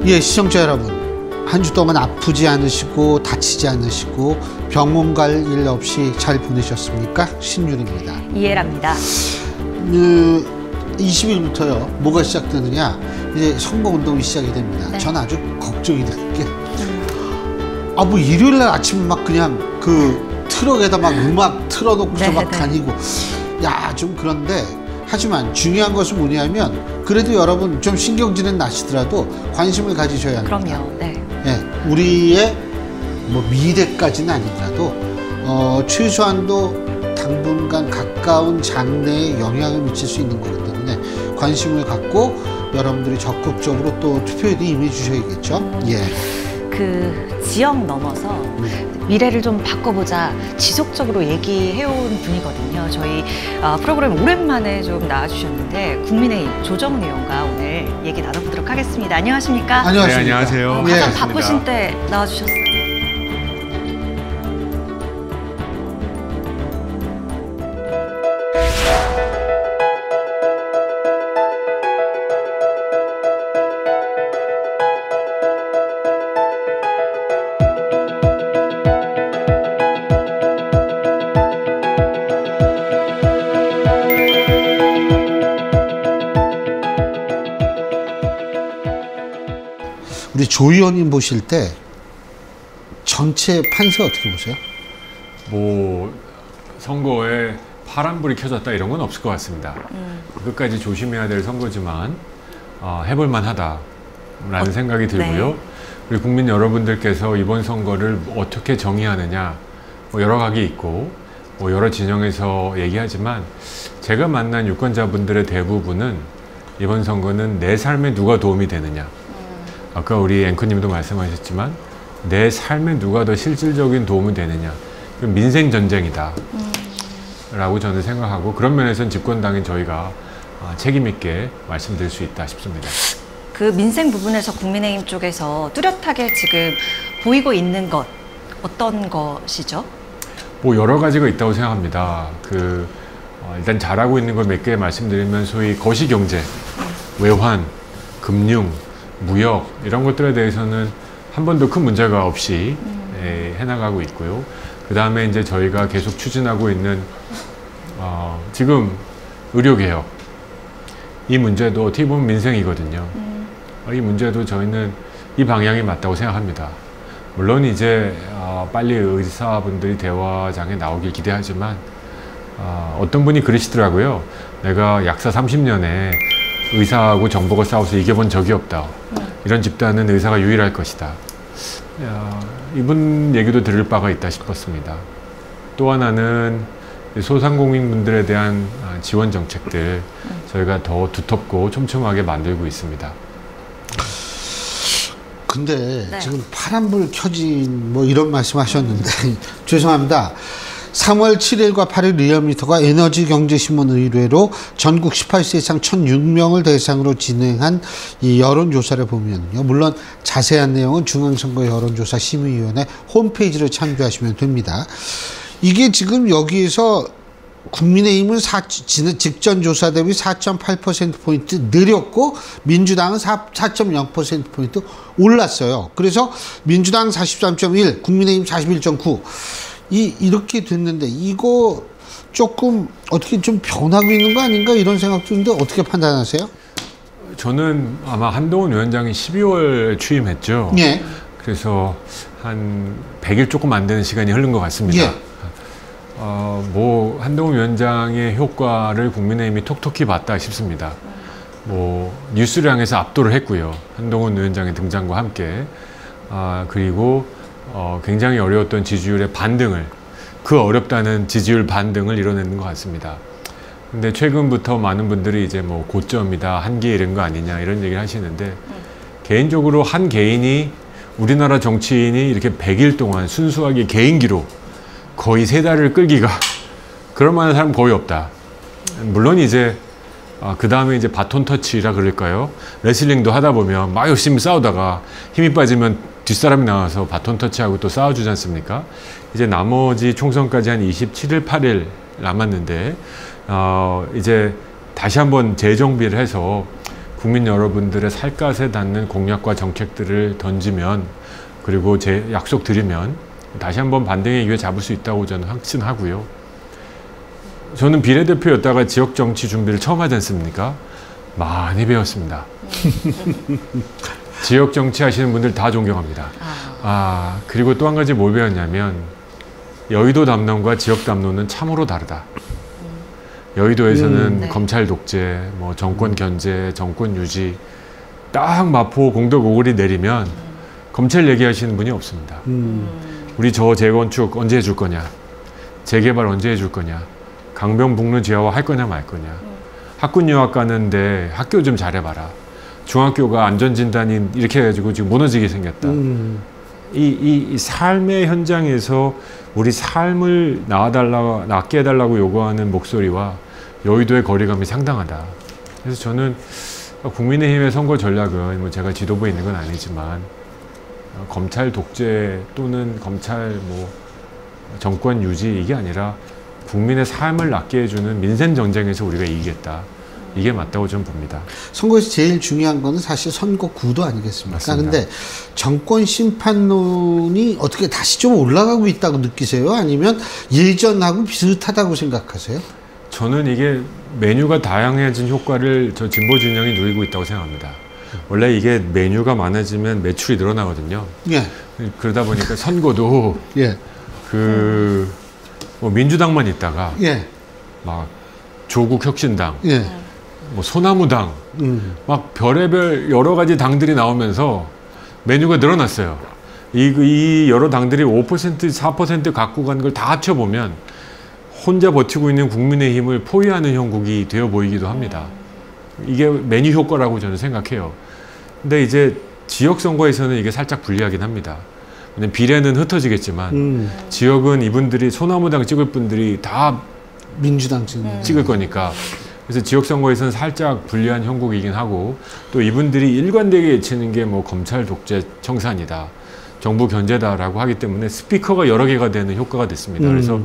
예, 시청자 여러분, 한 주 동안 아프지 않으시고 다치지 않으시고 병원 갈 일 없이 잘 보내셨습니까? 신율입니다. 이해랍니다. 20일부터요. 뭐가 시작되느냐? 이제 선거운동이 시작이 됩니다. 네. 전 아주 걱정이 되는 게 뭐 일요일날 아침 막 그냥 그 트럭에다 막 음악 틀어놓고서 막 다니고 야, 좀 그런데 하지만 중요한 것은 뭐냐면 그래도 여러분 좀 신경질은 나시더라도 관심을 가지셔야 합니다. 그럼요. 네. 예, 우리의 뭐 미래까지는 아니더라도 최소한도 당분간 가까운 장래에 영향을 미칠 수 있는 거기 때문에 관심을 갖고 여러분들이 적극적으로 또 투표에도 임해 주셔야겠죠. 예. 그 지역 넘어서 미래를 좀 바꿔보자 지속적으로 얘기해온 분이거든요. 저희 프로그램 오랜만에 좀 나와주셨는데 국민의힘 조정은 의원과 오늘 얘기 나눠보도록 하겠습니다. 안녕하십니까? 안녕하십니까? 네, 안녕하세요. 가장 바쁘신 때 나와주셨어요. 우리 조 의원님 보실 때 전체 판세 어떻게 보세요? 뭐 선거에 파란불이 켜졌다 이런 건 없을 것 같습니다. 끝까지 조심해야 될 선거지만 해볼 만하다라는 생각이 들고요. 네. 우리 국민 여러분들께서 이번 선거를 어떻게 정의하느냐 뭐 여러 각이 있고 뭐 여러 진영에서 얘기하지만 제가 만난 유권자분들의 대부분은 이번 선거는 내 삶에 누가 도움이 되느냐, 아까 우리 앵커님도 말씀하셨지만 내 삶에 누가 더 실질적인 도움이 되느냐, 민생 전쟁이다 라고 저는 생각하고, 그런 면에서는 집권당인 저희가 책임 있게 말씀드릴 수 있다 싶습니다. 그 민생 부분에서 국민의힘 쪽에서 뚜렷하게 지금 보이고 있는 것 어떤 것이죠? 뭐 여러 가지가 있다고 생각합니다. 일단 잘하고 있는 걸 몇 개 말씀드리면 소위 거시경제, 외환, 금융, 무역 이런 것들에 대해서는 한 번도 큰 문제가 없이 해나가고 있고요. 그 다음에 이제 저희가 계속 추진하고 있는 지금 의료개혁, 이 문제도 어떻게 보면 민생이거든요. 이 문제도 저희는 이 방향이 맞다고 생각합니다. 물론 이제 빨리 의사분들이 대화장에 나오길 기대하지만 어떤 분이 그러시더라고요. 내가 약사 30년에 의사하고 정보가 싸워서 이겨본 적이 없다. 이런 집단은 의사가 유일할 것이다. 이분 얘기도 들을 바가 있다 싶었습니다. 또 하나는 소상공인분들에 대한 지원 정책들 저희가 더 두텁고 촘촘하게 만들고 있습니다. 근데 네. 지금 파란불 켜진 뭐 이런 말씀 하셨는데 죄송합니다. 3월 7일과 8일 리얼미터가 에너지경제신문 의뢰로 전국 18세 이상 1,006명을 대상으로 진행한 이 여론조사를 보면요. 물론 자세한 내용은 중앙선거 여론조사 심의위원회 홈페이지를 참조하시면 됩니다. 이게 지금 여기에서 국민의힘은 직전 조사 대비 4.8%포인트 느렸고 민주당은 4.0%포인트 올랐어요. 그래서 민주당 43.1, 국민의힘 41.9 이렇게 됐는데 이거 조금 어떻게 좀 변하고 있는 거 아닌가 이런 생각 드는데 어떻게 판단하세요? 저는 아마 한동훈 위원장이 12월 취임했죠. 예. 그래서 한 100일 조금 안 되는 시간이 흐른 것 같습니다. 예. 뭐 한동훈 위원장의 효과를 국민의힘이 톡톡히 봤다 싶습니다. 뭐 뉴스량에서 압도를 했고요. 한동훈 위원장의 등장과 함께 그리고 굉장히 어려웠던 지지율의 반등을, 그 어렵다는 지지율 반등을 이뤄내는 것 같습니다. 근데 최근부터 많은 분들이 이제 뭐 고점이다, 한계에 이른 거 아니냐 이런 얘기를 하시는데 개인적으로 한 개인이, 우리나라 정치인이 이렇게 100일 동안 순수하게 개인기로 거의 3달을 끌기가 그럴 만한 사람 거의 없다. 물론 이제 그 다음에 이제 바톤 터치라 그럴까요? 레슬링도 하다 보면 막 열심히 싸우다가 힘이 빠지면 뒷사람이 나와서 바톤 터치하고 또 싸워주지 않습니까? 이제 나머지 총선까지 한 27일, 8일 남았는데 이제 다시 한번 재정비를 해서 국민 여러분들의 살갗에 닿는 공약과 정책들을 던지면, 그리고 제 약속 드리면 다시 한번 반등의 기회 잡을 수 있다고 저는 확신하고요. 저는 비례대표였다가 지역 정치 준비를 처음 하지 않습니까? 많이 배웠습니다. 지역 정치 하시는 분들 다 존경합니다. 그리고 또 한 가지 뭘 배웠냐면, 여의도 담론과 지역 담론은 참으로 다르다. 여의도에서는 네. 검찰 독재, 뭐 정권 견제, 정권 유지, 딱 마포 공덕 오거리 내리면 검찰 얘기하시는 분이 없습니다. 우리 저 재건축 언제 해줄 거냐, 재개발 언제 해줄 거냐, 강변북로 지하화 할 거냐 말 거냐, 학군 유학 가는데 학교 좀 잘해봐라, 중학교가 안전진단이 이렇게 해가지고 지금 무너지게 생겼다. 이 삶의 현장에서 우리 삶을 낫게 해달라고 요구하는 목소리와 여의도의 거리감이 상당하다. 그래서 저는 국민의힘의 선거 전략은 뭐 제가 지도부에 있는 건 아니지만, 검찰 독재 또는 검찰 뭐 정권 유지, 이게 아니라 국민의 삶을 낫게 해주는 민생 정쟁에서 우리가 이기겠다. 이게 맞다고 저는 봅니다. 선거에서 제일 중요한 거는 사실 선거 구도 아니겠습니까? 맞습니다. 근데 정권 심판론이 어떻게 다시 좀 올라가고 있다고 느끼세요? 아니면 예전하고 비슷하다고 생각하세요? 저는 이게 메뉴가 다양해진 효과를 저 진보 진영이 누리고 있다고 생각합니다. 원래 이게 메뉴가 많아지면 매출이 늘어나거든요. 예. 그러다 보니까 선거도 예. 뭐 민주당만 있다가 예. 막 조국 혁신당, 예. 뭐 소나무당, 막 별의별 여러 가지 당들이 나오면서 메뉴가 늘어났어요. 이 여러 당들이 5%, 4% 갖고 간 걸 다 합쳐보면 혼자 버티고 있는 국민의힘을 포위하는 형국이 되어 보이기도 합니다. 이게 메뉴 효과라고 저는 생각해요. 근데 이제 지역선거에서는 이게 살짝 불리하긴 합니다. 비례는 흩어지겠지만 지역은 이분들이 소나무당 찍을 분들이 다 민주당 찍을 거니까, 그래서 지역선거에서는 살짝 불리한 형국이긴 하고, 또 이분들이 일관되게 외치는 게 뭐 검찰 독재 청산이다, 정부 견제다라고 하기 때문에 스피커가 여러 개가 되는 효과가 됐습니다. 그래서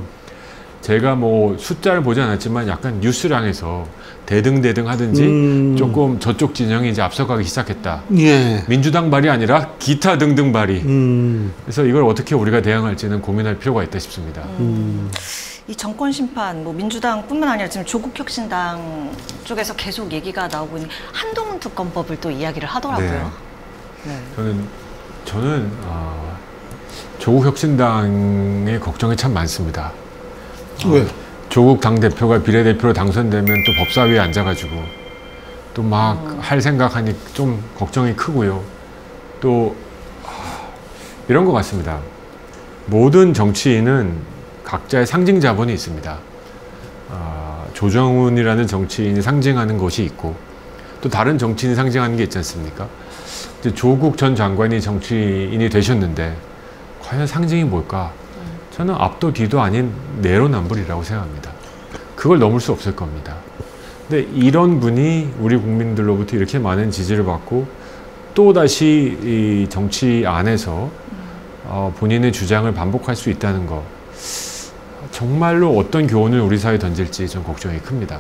제가 뭐 숫자를 보지 않았지만 약간 뉴스량에서 대등대등 하든지 조금 저쪽 진영이 이제 앞서가기 시작했다. 예. 민주당 발이 아니라 기타 등등 발이. 그래서 이걸 어떻게 우리가 대응할지는 고민할 필요가 있다 싶습니다. 이 정권 심판, 뭐 민주당뿐만 아니라 지금 조국 혁신당 쪽에서 계속 얘기가 나오고 있는 한동훈 특검법을 또 이야기를 하더라고요. 네. 저는 조국 혁신당의 걱정이 참 많습니다. 왜? 조국 당대표가 비례대표로 당선되면 또 법사위에 앉아가지고 또 막 할 생각하니 좀 걱정이 크고요. 또 이런 것 같습니다. 모든 정치인은 각자의 상징 자본이 있습니다. 조정훈이라는 정치인이 상징하는 것이 있고, 또 다른 정치인이 상징하는 게 있지 않습니까? 조국 전 장관이 정치인이 되셨는데 과연 상징이 뭘까? 저는 앞도 뒤도 아닌 내로남불이라고 생각합니다. 그걸 넘을 수 없을 겁니다. 근데 이런 분이 우리 국민들로부터 이렇게 많은 지지를 받고 또다시 이 정치 안에서 본인의 주장을 반복할 수 있다는 거, 정말로 어떤 교훈을 우리 사회에 던질지 좀 걱정이 큽니다.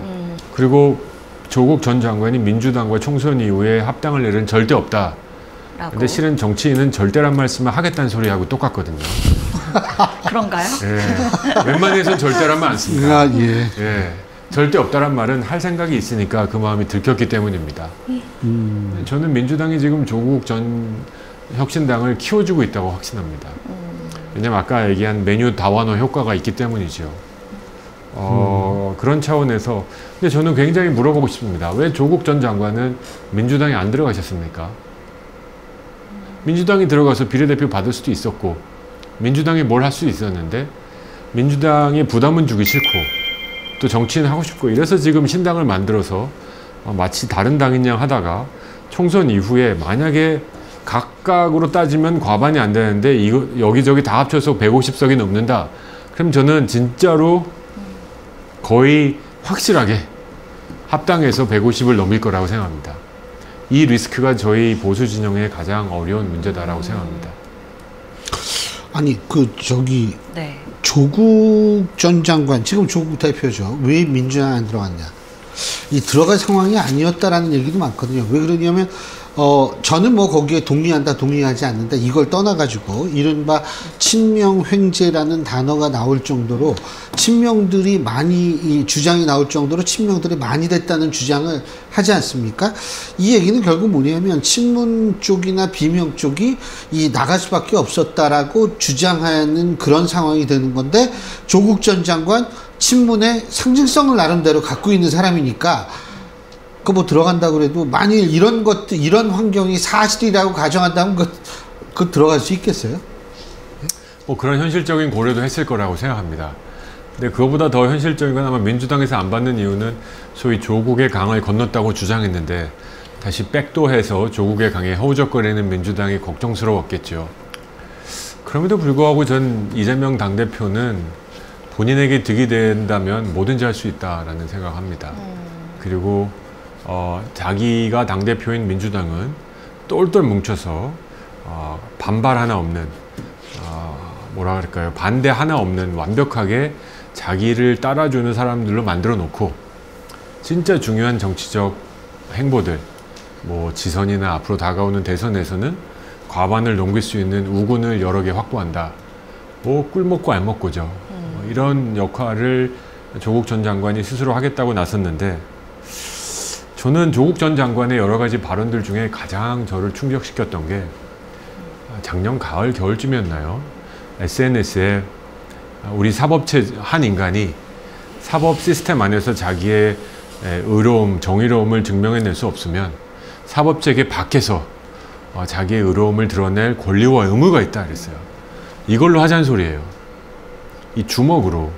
그리고 조국 전 장관이 민주당과 총선 이후에 합당을 내는 절대 없다. 근데 실은 정치인은 절대란 말씀을 하겠다는 소리하고 똑같거든요. 그런가요? 예. 웬만해선 절대란 말 안 씁니다. 예. 예. 절대 없다란 말은 할 생각이 있으니까 그 마음이 들켰기 때문입니다. 저는 민주당이 지금 조국 전 혁신당을 키워주고 있다고 확신합니다. 왜냐면 아까 얘기한 메뉴 다원화 효과가 있기 때문이죠. 그런 차원에서, 근데 저는 굉장히 물어보고 싶습니다. 왜 조국 전 장관은 민주당에 안 들어가셨습니까? 민주당이 들어가서 비례대표 받을 수도 있었고, 민주당이 뭘 할 수도 있었는데, 민주당에 부담은 주기 싫고, 또 정치인 하고 싶고, 이래서 지금 신당을 만들어서 마치 다른 당인 양 하다가 총선 이후에 만약에 각각으로 따지면 과반이 안 되는데 이거 여기저기 다 합쳐서 150석이 넘는다. 그럼 저는 진짜로 거의 확실하게 합당해서 150을 넘길 거라고 생각합니다. 이 리스크가 저희 보수 진영의 가장 어려운 문제다라고 생각합니다. 아니 네. 조국 전 장관, 지금 조국 대표죠. 왜 민주당 안 들어갔냐? 이 들어갈 상황이 아니었다라는 얘기도 많거든요. 왜 그러냐면 저는 뭐 거기에 동의한다, 동의하지 않는다 이걸 떠나가지고 이른바 친명횡재라는 단어가 나올 정도로 친명들이 많이 이 주장이 나올 정도로 친명들이 많이 됐다는 주장을 하지 않습니까? 이 얘기는 결국 뭐냐면 친문 쪽이나 비명 쪽이 이 나갈 수밖에 없었다라고 주장하는 그런 상황이 되는 건데 조국 전 장관 친문의 상징성을 나름대로 갖고 있는 사람이니까 그 뭐 들어간다고 그래도 만일 이런 것들 이런 환경이 사실이라고 가정한다면 그 들어갈 수 있겠어요? 뭐 그런 현실적인 고려도 했을 거라고 생각합니다. 근데 그거보다 더 현실적인 건 아마 민주당에서 안 받는 이유는 소위 조국의 강을 건넜다고 주장했는데 다시 백도해서 조국의 강에 허우적거리는 민주당이 걱정스러웠겠죠. 그럼에도 불구하고 전 이재명 당대표는 본인에게 득이 된다면 뭐든지 할 수 있다라는 생각합니다. 그리고 자기가 당대표인 민주당은 똘똘 뭉쳐서 반발 하나 없는 뭐라 그럴까요? 반대 하나 없는 완벽하게 자기를 따라주는 사람들로 만들어 놓고 진짜 중요한 정치적 행보들 뭐 지선이나 앞으로 다가오는 대선에서는 과반을 넘길 수 있는 우군을 여러 개 확보한다. 뭐 꿀먹고 알먹고죠. 이런 역할을 조국 전 장관이 스스로 하겠다고 나섰는데 저는 조국 전 장관의 여러 가지 발언들 중에 가장 저를 충격시켰던 게 작년 가을 겨울쯤이었나요? SNS에 우리 사법체 한 인간이 사법 시스템 안에서 자기의 의로움, 정의로움을 증명해낼 수 없으면 사법체계 밖에서 자기의 의로움을 드러낼 권리와 의무가 있다 그랬어요. 이걸로 하자는 소리예요. 이 주먹으로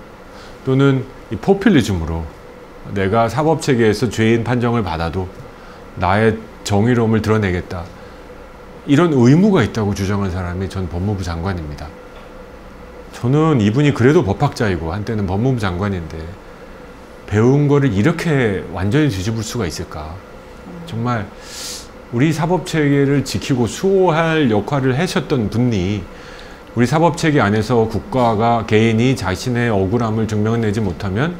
또는 이 포퓰리즘으로 내가 사법체계에서 죄인 판정을 받아도 나의 정의로움을 드러내겠다. 이런 의무가 있다고 주장한 사람이 전 법무부 장관입니다. 저는 이분이 그래도 법학자이고 한때는 법무부 장관인데 배운 거를 이렇게 완전히 뒤집을 수가 있을까? 정말 우리 사법체계를 지키고 수호할 역할을 하셨던 분이 우리 사법체계 안에서 국가가 개인이 자신의 억울함을 증명해내지 못하면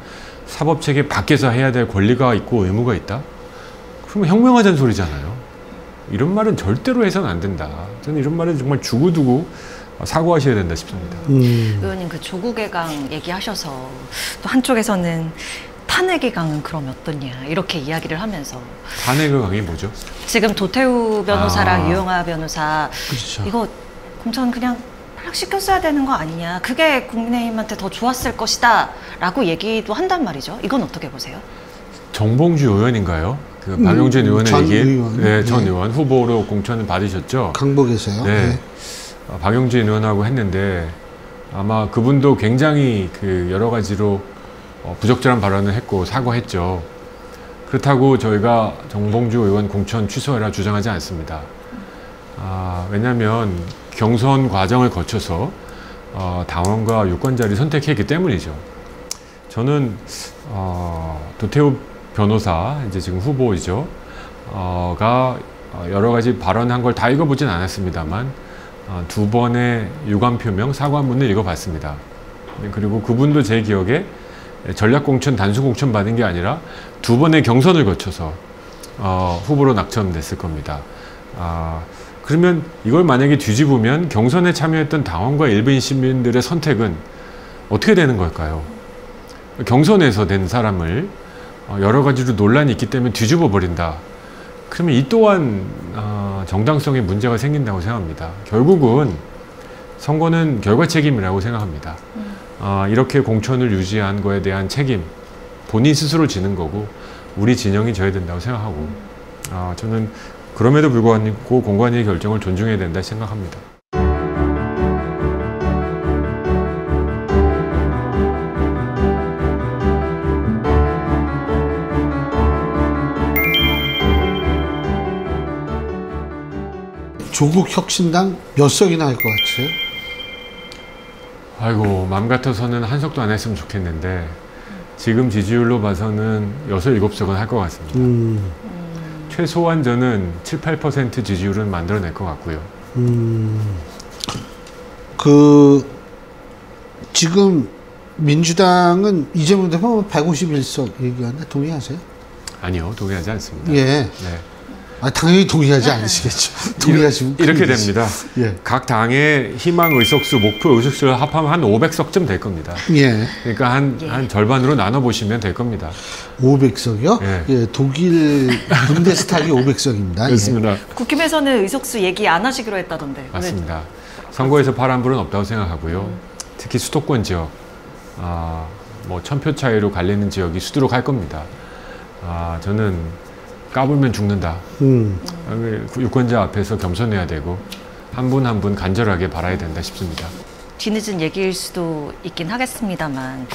사법체계 밖에서 해야 될 권리가 있고 의무가 있다? 그러면 혁명하자는 소리잖아요. 이런 말은 절대로 해서는 안 된다. 저는 이런 말은 정말 두고두고 사과하셔야 된다 싶습니다. 의원님 그 조국의 강 얘기하셔서 또 한쪽에서는 탄핵의 강은 그럼 어떠냐 이렇게 이야기를 하면서 탄핵의 강이 뭐죠? 지금 도태우 변호사랑 유영하 변호사 그렇죠. 이거 공천 그냥 탈락시켰어야 되는 거 아니냐 그게 국민의힘한테 더 좋았을 것이다 라고 얘기도 한단 말이죠. 이건 어떻게 보세요? 정봉주 의원인가요? 그 박용진 의원의 전 얘기, 의원. 네, 전 의원 후보로 공천을 받으셨죠. 강북에서요. 네. 네. 박용진 의원하고 했는데 아마 그분도 굉장히 그 여러 가지로 부적절한 발언을 했고 사과했죠. 그렇다고 저희가 정봉주 의원 공천 취소해라 주장하지 않습니다. 왜냐하면 경선 과정을 거쳐서 당원과 유권자를 선택했기 때문이죠. 저는 도태우 변호사 이제 지금 후보이죠. 가 여러 가지 발언한 걸 다 읽어보진 않았습니다만 두 번의 유감 표명 사과문을 읽어봤습니다. 그리고 그분도 제 기억에 전략공천 단수공천 받은 게 아니라 두 번의 경선을 거쳐서 후보로 낙점됐을 겁니다. 그러면 이걸 만약에 뒤집으면 경선에 참여했던 당원과 일반 시민들의 선택은 어떻게 되는 걸까요? 경선에서 된 사람을 여러 가지로 논란이 있기 때문에 뒤집어 버린다. 그러면 이 또한 정당성에 문제가 생긴다고 생각합니다. 결국은 선거는 결과 책임이라고 생각합니다. 이렇게 공천을 유지한 거에 대한 책임 본인 스스로 지는 거고 우리 진영이 져야 된다고 생각하고 저는 그럼에도 불구하고 공관위의 결정을 존중해야 된다 생각합니다. 조국 혁신당 몇 석이나 할 것 같으세요? 아이고 맘 같아서는 한 석도 안 했으면 좋겠는데 지금 지지율로 봐서는 6, 7석은 할 것 같습니다. 최소한 저는 7, 8% 지지율은 만들어낼 것 같고요. 지금 민주당은 이재명 대표 151석 얘기하는데 동의하세요? 아니요, 동의하지 않습니다. 예. 네. 아, 당연히 동의하지 않으시겠죠. 동의하시면 이렇게 큰일이지. 됩니다. 예. 각 당의 희망 의석수, 목표 의석수를 합하면 한 500석쯤 될 겁니다. 예. 그러니까 한 절반으로 나눠 보시면 될 겁니다. 500석이요? 예. 예. 독일 분데스타기 500석입니다. 그렇습니다. 국힘에서는 의석수 얘기 안 하시기로 했다던데. 맞습니다. 선거에서 파란 불은 없다고 생각하고요. 특히 수도권 지역, 뭐 1000표 차이로 갈리는 지역이 수두룩 할 겁니다. 저는 까불면 죽는다. 유권자 앞에서 겸손해야 되고 한 분 한 분 간절하게 바라야 된다 싶습니다. 뒤늦은 얘기일 수도 있긴 하겠습니다만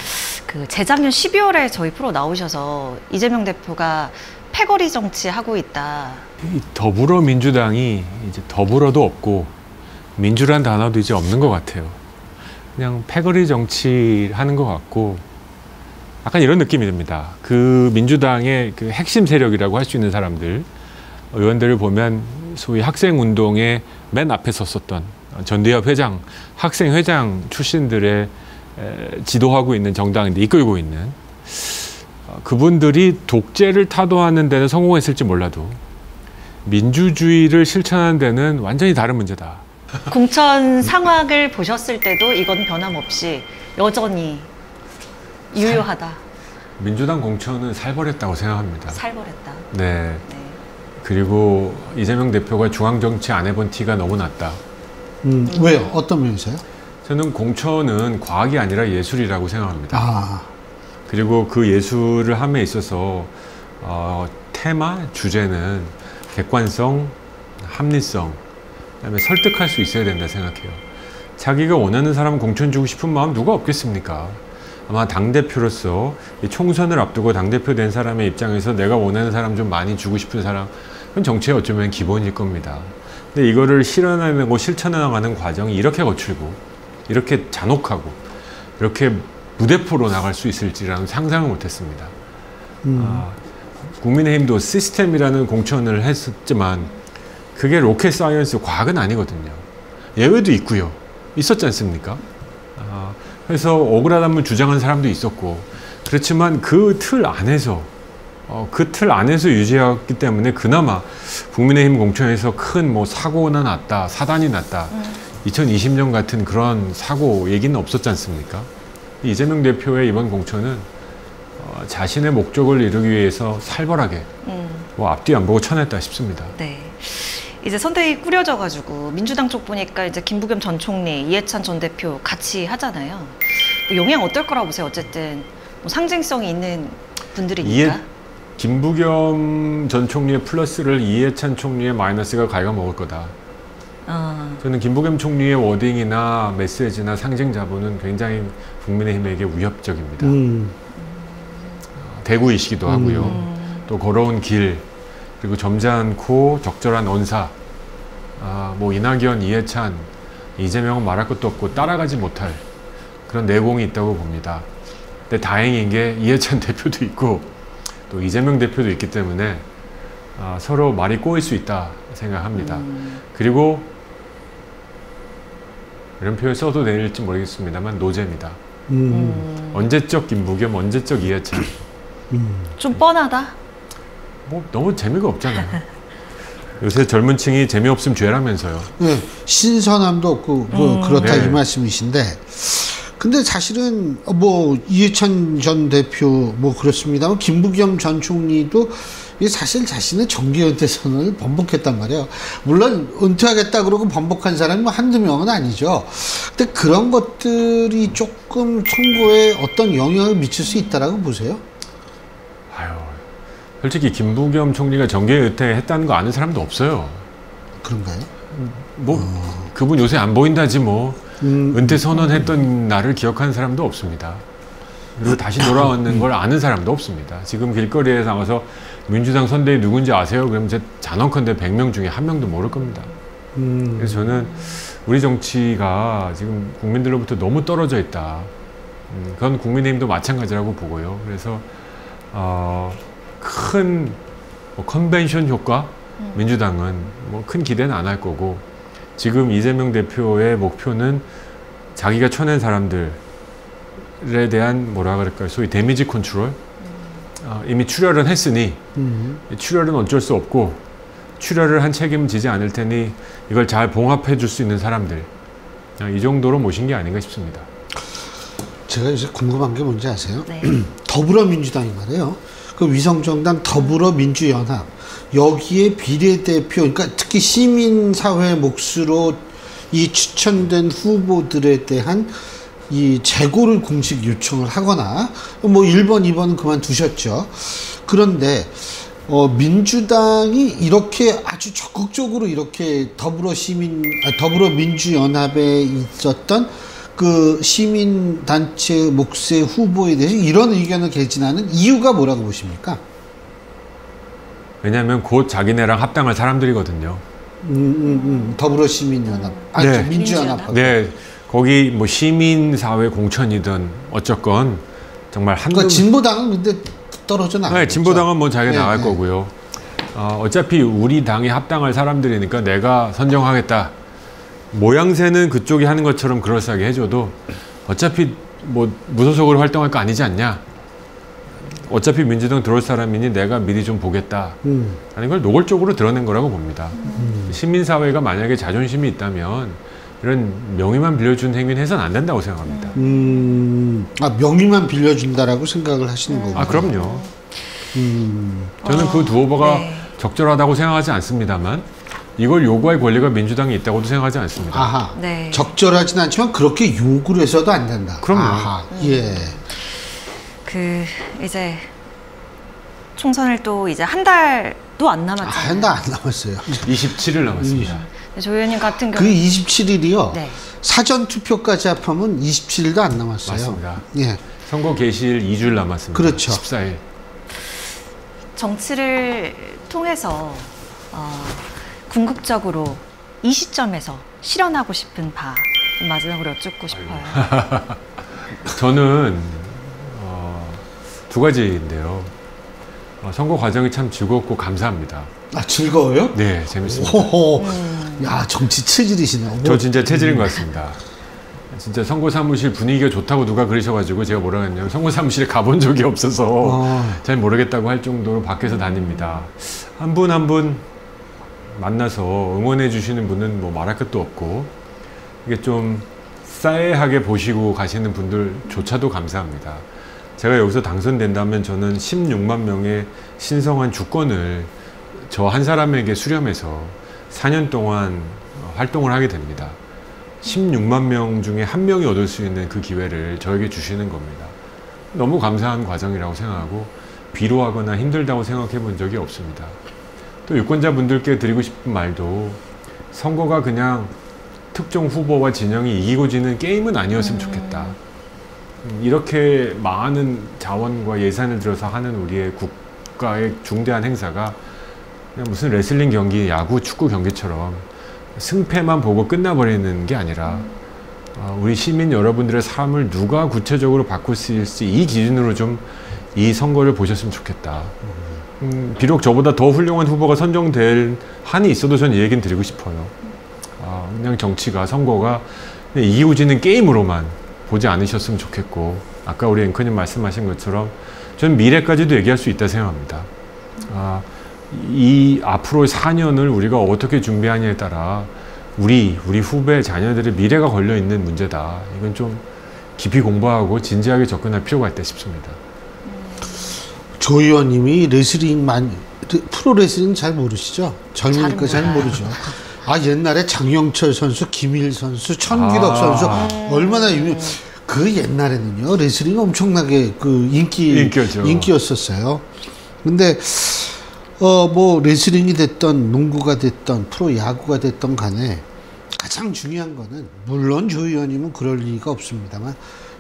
그 재작년 12월에 저희 프로 나오셔서 이재명 대표가 패거리 정치 하고 있다. 이 더불어민주당이 이제 더불어도 없고 민주란 단어도 이제 없는 것 같아요. 그냥 패거리 정치 하는 것 같고 약간 이런 느낌이 듭니다. 그 민주당의 그 핵심 세력이라고 할 수 있는 사람들, 의원들을 보면 소위 학생운동의 맨 앞에 섰었던 전대협 회장, 학생회장 출신들의 지도하고 있는 정당인데 이끌고 있는 그분들이 독재를 타도하는 데는 성공했을지 몰라도 민주주의를 실천하는 데는 완전히 다른 문제다. 공천 상황을 보셨을 때도 이건 변함없이 여전히 유효하다. 민주당 공천은 살벌했다고 생각합니다. 살벌했다. 네. 네. 그리고 이재명 대표가 중앙정치 안 해본 티가 너무 났다. 왜요? 어떤 면에서요? 저는 공천은 과학이 아니라 예술이라고 생각합니다. 아, 그리고 그 예술을 함에 있어서 테마, 주제는 객관성, 합리성, 그다음에 설득할 수 있어야 된다 생각해요. 자기가 원하는 사람 공천 주고 싶은 마음 누가 없겠습니까? 아마 당대표로서 이 총선을 앞두고 당대표 된 사람의 입장에서 내가 원하는 사람 좀 많이 주고 싶은 사람, 그건 정치의 어쩌면 기본일 겁니다. 근데 이거를 실현하고 실천해나가는 과정이 이렇게 거칠고 이렇게 잔혹하고 이렇게 무대포로 나갈 수 있을지라는 상상을 못했습니다. 국민의힘도 시스템이라는 공천을 했었지만 그게 로켓 사이언스, 과학은 아니거든요. 예외도 있고요. 있었지 않습니까? 그래서 억울하다면 주장한 사람도 있었고, 그렇지만 그 틀 안에서 유지했기 때문에 그나마 국민의힘 공천에서 큰 뭐 사고나 났다, 사단이 났다, 2020년 같은 그런 사고 얘기는 없었지 않습니까? 이재명 대표의 이번 공천은 자신의 목적을 이루기 위해서 살벌하게 뭐 앞뒤 안 보고 쳐냈다 싶습니다. 네. 이제 선대위 꾸려져가지고 민주당 쪽 보니까 이제 김부겸 전 총리, 이해찬 전 대표 같이 하잖아요. 뭐 영향 어떨 거라고 보세요? 어쨌든 뭐 상징성이 있는 분들이니까. 김부겸 전 총리의 플러스를 이해찬 총리의 마이너스가 갉아먹을 거다. 저는 김부겸 총리의 워딩이나 메시지나 상징 자본은 굉장히 국민의힘에게 위협적입니다. 대구이시기도 하고요. 또 걸어온 길, 그리고 점잖고 적절한 언사, 뭐 이낙연, 이해찬, 이재명은 말할 것도 없고 따라가지 못할 그런 내공이 있다고 봅니다. 근데 다행인 게 이해찬 대표도 있고 또 이재명 대표도 있기 때문에 서로 말이 꼬일 수 있다 생각합니다. 그리고 이런 표현 써도 될지 모르겠습니다만 노제입니다. 언제적 김부겸, 언제적 이해찬. 좀 뻔하다? 뭐 너무 재미가 없잖아요. 요새 젊은 층이 재미없으면 죄라면서요. 네, 신선함도 없고 그렇다 네. 이 말씀이신데, 근데 사실은 뭐 이해찬 전 대표 뭐 그렇습니다만 김부겸 전 총리도 사실 자신의 정계 은퇴 선언을 번복했단 말이에요. 물론 은퇴하겠다 그러고 번복한 사람이 한두 명은 아니죠. 근데 그런 것들이 조금 선거에 어떤 영향을 미칠 수 있다라고 보세요? 솔직히 김부겸 총리가 정계 은퇴했다는 거 아는 사람도 없어요. 그런가요? 뭐 그분 요새 안 보인다지 뭐 은퇴 선언했던 날을 기억하는 사람도 없습니다. 그리고 다시 돌아왔는 걸 아는 사람도 없습니다. 지금 길거리에 나가서 민주당 선대위 누군지 아세요? 그러면 제 단언컨대 100명 중에 1명도 모를 겁니다. 그래서 저는 우리 정치가 지금 국민들로부터 너무 떨어져 있다. 그건 국민의힘도 마찬가지라고 보고요. 그래서 큰 컨벤션 효과, 민주당은 뭐 큰 기대는 안 할 거고, 지금 이재명 대표의 목표는 자기가 쳐낸 사람들에 대한 뭐라 그럴까요? 소위 데미지 컨트롤, 이미 출혈은 했으니 출혈은 어쩔 수 없고 출혈을 한 책임은 지지 않을 테니 이걸 잘 봉합해 줄 수 있는 사람들, 이 정도로 모신 게 아닌가 싶습니다. 제가 이제 궁금한 게 뭔지 아세요? 네. 더불어민주당이 말이에요. 그 위성정당 더불어민주연합, 여기에 비례대표, 그러니까 특히 시민사회 몫으로 이 추천된 후보들에 대한 이 재고를 공식 요청을 하거나, 뭐 1번, 2번은 그만두셨죠. 그런데 민주당이 이렇게 아주 적극적으로 이렇게 더불어민주연합에 있었던 그 시민단체 몫의 후보에 대해서 이런 의견을 개진하는 이유가 뭐라고 보십니까? 왜냐하면 곧 자기네랑 합당할 사람들이거든요. 더불어시민연합, 네. 민주연합. 네, 거기 뭐 시민사회 공천이든 어쨌건 정말 그러니까 진보당은 근데 떨어져 나가죠. 네, 진보당은 뭐 자기가 네, 나갈 네. 거고요. 어차피 우리 당에 합당할 사람들이니까 내가 선정하겠다. 모양새는 그쪽이 하는 것처럼 그럴싸하게 해줘도 어차피 뭐 무소속으로 활동할 거 아니지 않냐. 어차피 민주당 들어올 사람이니 내가 미리 좀 보겠다. 라는 걸 노골적으로 드러낸 거라고 봅니다. 시민사회가 만약에 자존심이 있다면 이런 명의만 빌려준 행위는 해서는 안 된다고 생각합니다. 명의만 빌려준다라고 생각을 하시는 거군요. 아, 그럼요. 저는 그 두 후보가 네. 적절하다고 생각하지 않습니다만 이걸 요구할 권리가 민주당에 있다고도 생각하지 않습니다. 아하. 네. 적절하진 않지만 그렇게 요구를 해서도 안 된다. 그럼요. 아하. 예. 이제 총선을 또 이제 한 달도 안 남았잖아요. 한 달 안 남았어요. 27일 남았습니다. 조 의원님 같은 그 경우 27일이요. 네. 사전 투표까지 합하면 27일도 안 남았어요. 맞습니다. 예. 선거 개시일 2주일 남았습니다. 그렇죠. 14일. 정치를 통해서 궁극적으로 이 시점에서 실현하고 싶은 바 마지막으로 여쭙고 싶어요. 저는 두 가지인데요. 선거 과정이 참 즐겁고 감사합니다. 아, 즐거워요? 네, 재밌습니다. 호호. 야, 정치 체질이시네. 저 진짜 체질인 것 같습니다. 진짜 선거 사무실 분위기가 좋다고 누가 그러셔가지고 제가 뭐라 했냐면 선거 사무실에 가본 적이 없어서 잘 모르겠다고 할 정도로 밖에서 다닙니다. 한 분 한 분 만나서 응원해 주시는 분은 뭐 말할 것도 없고 이게 좀 싸해하게 보시고 가시는 분들조차도 감사합니다. 제가 여기서 당선된다면 저는 16만 명의 신성한 주권을 저 한 사람에게 수렴해서 4년 동안 활동을 하게 됩니다. 16만 명 중에 한 명이 얻을 수 있는 그 기회를 저에게 주시는 겁니다. 너무 감사한 과정이라고 생각하고 비로하거나 힘들다고 생각해 본 적이 없습니다. 또 유권자분들께 드리고 싶은 말도 선거가 그냥 특정 후보와 진영이 이기고 지는 게임은 아니었으면 좋겠다. 이렇게 많은 자원과 예산을 들여서 하는 우리의 국가의 중대한 행사가 그냥 무슨 레슬링 경기, 야구, 축구 경기처럼 승패만 보고 끝나버리는 게 아니라 우리 시민 여러분들의 삶을 누가 구체적으로 바꿀 수 있을지 이 기준으로 좀 이 선거를 보셨으면 좋겠다. 비록 저보다 더 훌륭한 후보가 선정될 한이 있어도 저는 이 얘기는 드리고 싶어요. 그냥 정치가, 선거가 그냥 이기고 지는 게임으로만 보지 않으셨으면 좋겠고, 아까 우리 앵커님 말씀하신 것처럼 저는 미래까지도 얘기할 수 있다 생각합니다. 이 앞으로의 4년을 우리가 어떻게 준비하냐에 따라 우리 후배 자녀들의 미래가 걸려 있는 문제다. 이건 좀 깊이 공부하고 진지하게 접근할 필요가 있다 싶습니다. 조 의원님이 프로레슬링 잘 모르시죠? 젊으니까 잘 모르죠. 옛날에 장영철 선수, 김일 선수, 천기덕 선수 얼마나 유명. 그 옛날에는요 레슬링 엄청나게 그 인기였었어요. 근데 뭐 레슬링이 됐던 농구가 됐던 프로 야구가 됐던 간에 가장 중요한 거는 물론 조 의원님은 그럴 리가 없습니다만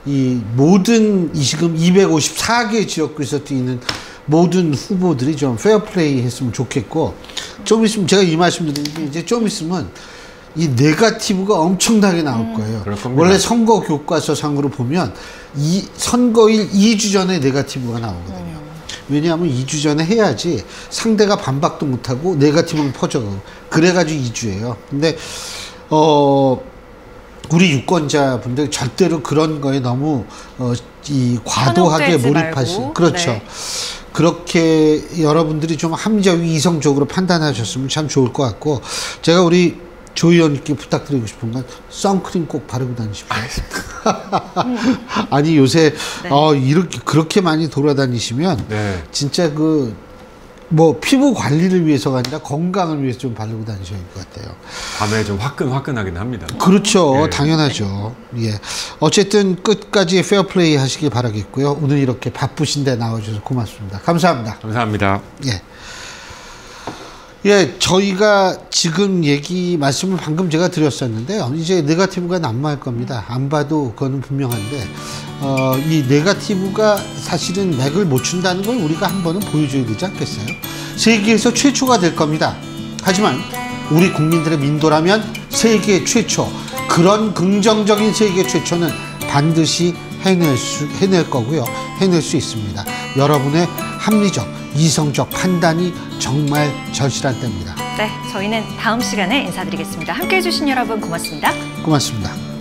이 모든 지금 254개 지역구에서 뛰는 모든 후보들이 좀 페어플레이 했으면 좋겠고, 좀 있으면 제가 이 말씀 드리는데 이제 좀 있으면 이 네거티브가 엄청나게 나올 거예요. 원래 선거 교과서상으로 보면 이 선거일 2주 전에 네거티브가 나오거든요. 왜냐하면 2주 전에 해야지 상대가 반박도 못하고 네거티브는 퍼져가고 그래가지고 2주예요. 근데 우리 유권자분들 절대로 그런 거에 너무 이 과도하게 몰입하시. 그렇죠. 네. 그렇게 여러분들이 좀 합리적, 이성적으로 판단하셨으면 참 좋을 것 같고, 제가 우리 조 의원님께 부탁드리고 싶은 건 선크림 꼭 바르고 다니십시오. 아니 요새 네. 이렇게 그렇게 많이 돌아다니시면 네. 진짜 뭐 피부 관리를 위해서가 아니라 건강을 위해서 좀 바르고 다니셔야 할 것 같아요. 밤에 좀 화끈화끈하긴 합니다. 그렇죠. 네. 당연하죠. 예. 어쨌든 끝까지 페어플레이 하시길 바라겠고요. 오늘 이렇게 바쁘신데 나와주셔서 고맙습니다. 감사합니다. 감사합니다. 예. 예, 저희가 지금 말씀을 방금 제가 드렸었는데요. 이제 네거티브가 난무할 겁니다. 안 봐도 그거는 분명한데, 이 네거티브가 사실은 맥을 못 춘다는 걸 우리가 한 번은 보여줘야 되지 않겠어요? 세계에서 최초가 될 겁니다. 하지만 우리 국민들의 민도라면 세계 최초, 그런 긍정적인 세계 최초는 반드시 해낼 거고요. 해낼 수 있습니다. 여러분의 합리적, 이성적 판단이 정말 절실한 때입니다. 네, 저희는 다음 시간에 인사드리겠습니다. 함께해 주신 여러분 고맙습니다. 고맙습니다.